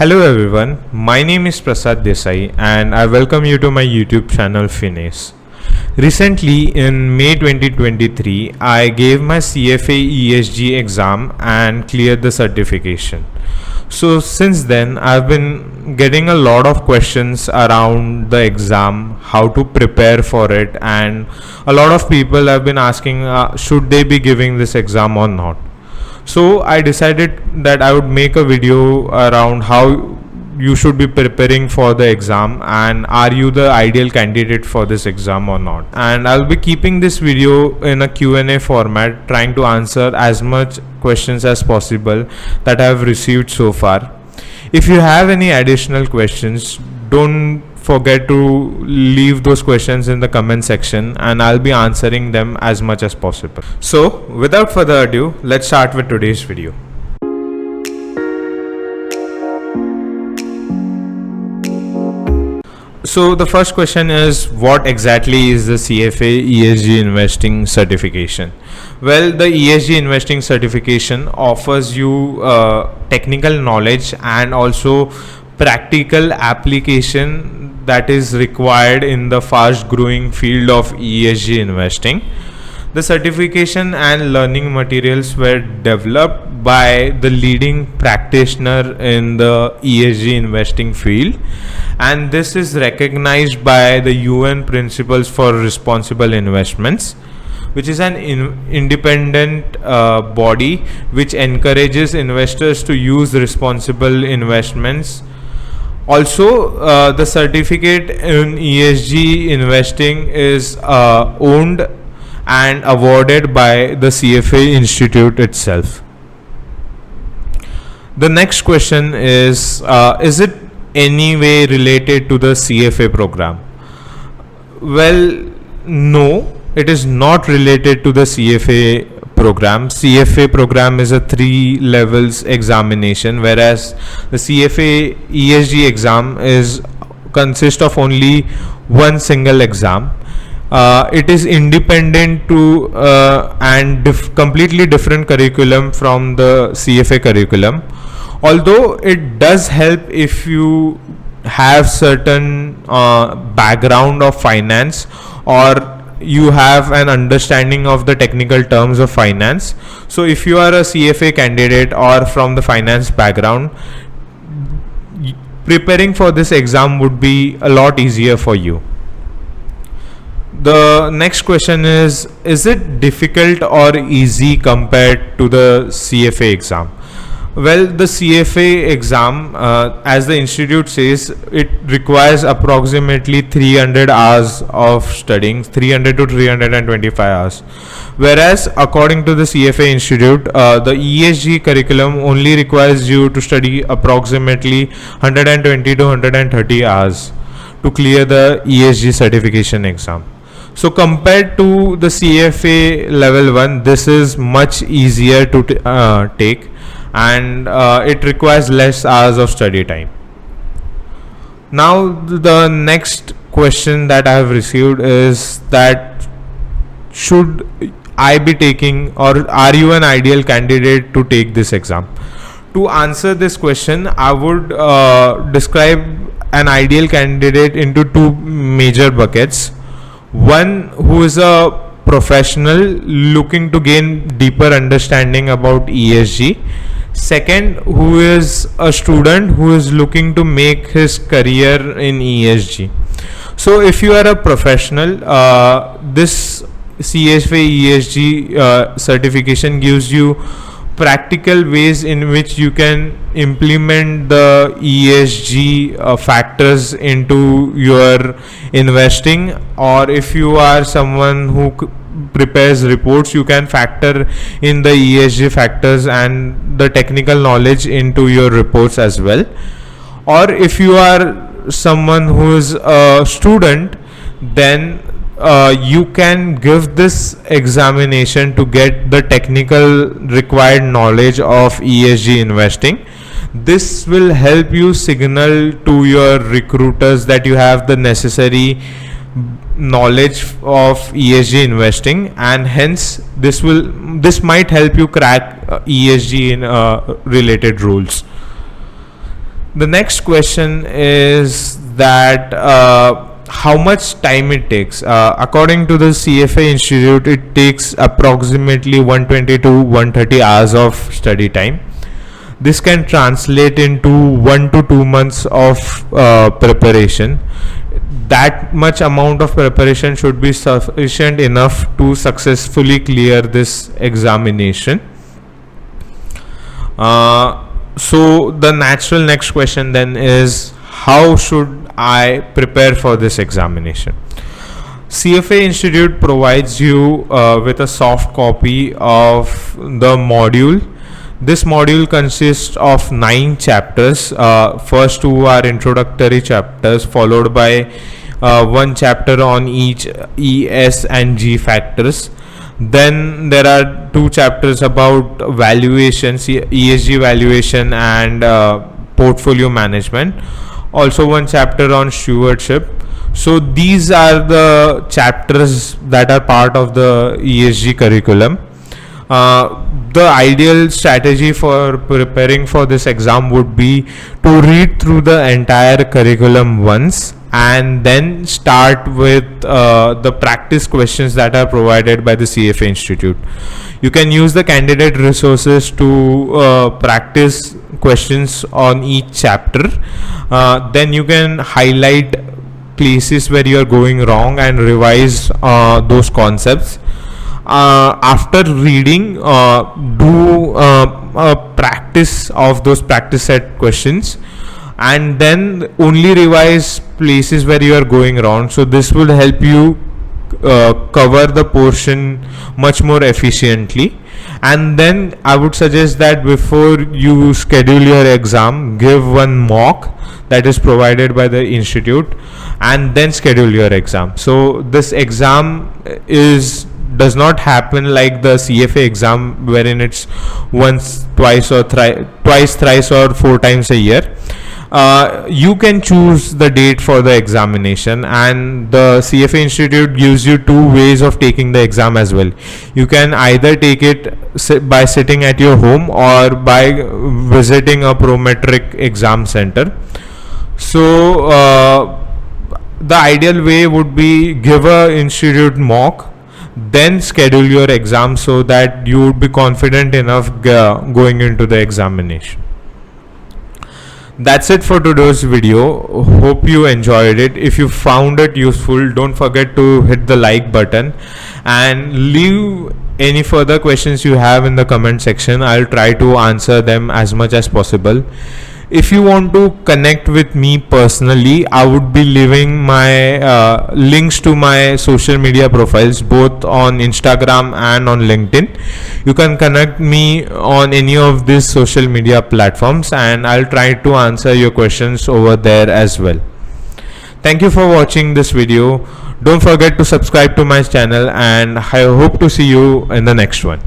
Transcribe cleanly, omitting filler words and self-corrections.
Hello everyone, my name is Prasad Desai and I welcome you to my YouTube channel Finesse. Recently in May 2023, I gave my CFA ESG exam and cleared the certification. So since then, I've been getting a lot of questions around the exam, how to prepare for it, and a lot of people have been asking should they be giving this exam or not. So I decided that I would make a video around how you should be preparing for the exam and are you the ideal candidate for this exam or not. And I'll be keeping this video in a Q&A format, trying to answer as much questions as possible that I have received so far. If you have any additional questions, don't forget to leave those questions in the comment section and I'll be answering them as much as possible. So without further ado, let's start with today's video. So the first question is, what exactly is the CFA ESG Investing Certification? Well, the ESG Investing Certification offers you technical knowledge and also practical application that is required in the fast growing field of ESG investing. The certification and learning materials were developed by the leading practitioner in the ESG investing field, and this is recognized by the UN Principles for Responsible Investments, which is an independent body which encourages investors to use responsible investments. Also, the certificate in ESG investing is owned and awarded by the CFA Institute itself. The next question is it any way related to the CFA program? Well, no, it is not related to the CFA program. CFA program is a 3 levels examination, whereas the CFA ESG exam consists of only one single exam. It is independent to and completely different curriculum from the CFA curriculum. Although it does help if you have certain background of finance or you have an understanding of the technical terms of finance. So if you are a CFA candidate or from the finance background, preparing for this exam would be a lot easier for you. The next question is it difficult or easy compared to the CFA exam? Well, the CFA exam, as the institute says, it requires approximately 300 hours of studying, 300 to 325 hours. Whereas, according to the CFA Institute, the ESG curriculum only requires you to study approximately 120 to 130 hours to clear the ESG certification exam. So compared to the CFA level 1, this is much easier to take, and it requires less hours of study time. Now the next question that I have received is that should I be taking, or are you an ideal candidate to take this exam? To answer this question, I would describe an ideal candidate into 2 major buckets. One who is a professional looking to gain deeper understanding about ESG. Second, who is a student who is looking to make his career in ESG. So if you are a professional, this CFA ESG certification gives you practical ways in which you can implement the ESG factors into your investing, or if you are someone who prepares reports, you can factor in the ESG factors and the technical knowledge into your reports as well. Or if you are someone who is a student, then you can give this examination to get the technical required knowledge of ESG investing. This will help you signal to your recruiters that you have the necessary knowledge of ESG investing, and hence this might help you crack ESG in related roles. The next question is that how much time it takes. According to the CFA Institute, it takes approximately 120 to 130 hours of study time. This can translate into 1 to 2 months of preparation. That much amount of preparation should be sufficient enough to successfully clear this examination. So the natural next question then is, how should I prepare for this examination? CFA Institute provides you with a soft copy of the module. This module consists of 9 chapters. First 2 are introductory chapters, followed by 1 chapter on each E, S and G factors. Then there are 2 chapters about valuation, ESG valuation and portfolio management. Also 1 chapter on stewardship. So these are the chapters that are part of the ESG curriculum. The ideal strategy for preparing for this exam would be to read through the entire curriculum once and then start with the practice questions that are provided by the CFA Institute. You can use the candidate resources to practice questions on each chapter. Then you can highlight places where you are going wrong and revise those concepts. After reading, do a practice of those practice set questions, and then only revise places where you are going wrong. So this will help you cover the portion much more efficiently. And then I would suggest that before you schedule your exam, give one mock that is provided by the institute, and then schedule your exam. So this exam does not happen like the CFA exam, wherein it's once, twice, or thrice, or 4 times a year. You can choose the date for the examination, and the CFA Institute gives you 2 ways of taking the exam as well. You can either take it by sitting at your home or by visiting a Prometric exam center. So the ideal way would be give a institute mock, then schedule your exam, so that you would be confident enough going into the examination. That's it for today's video. Hope you enjoyed it. If you found it useful, don't forget to hit the like button and leave any further questions you have in the comment section. I'll try to answer them as much as possible. If you want to connect with me personally, I would be leaving my links to my social media profiles both on Instagram and on LinkedIn. You can connect me on any of these social media platforms, and I'll try to answer your questions over there as well. Thank you for watching this video. Don't forget to subscribe to my channel, and I hope to see you in the next one.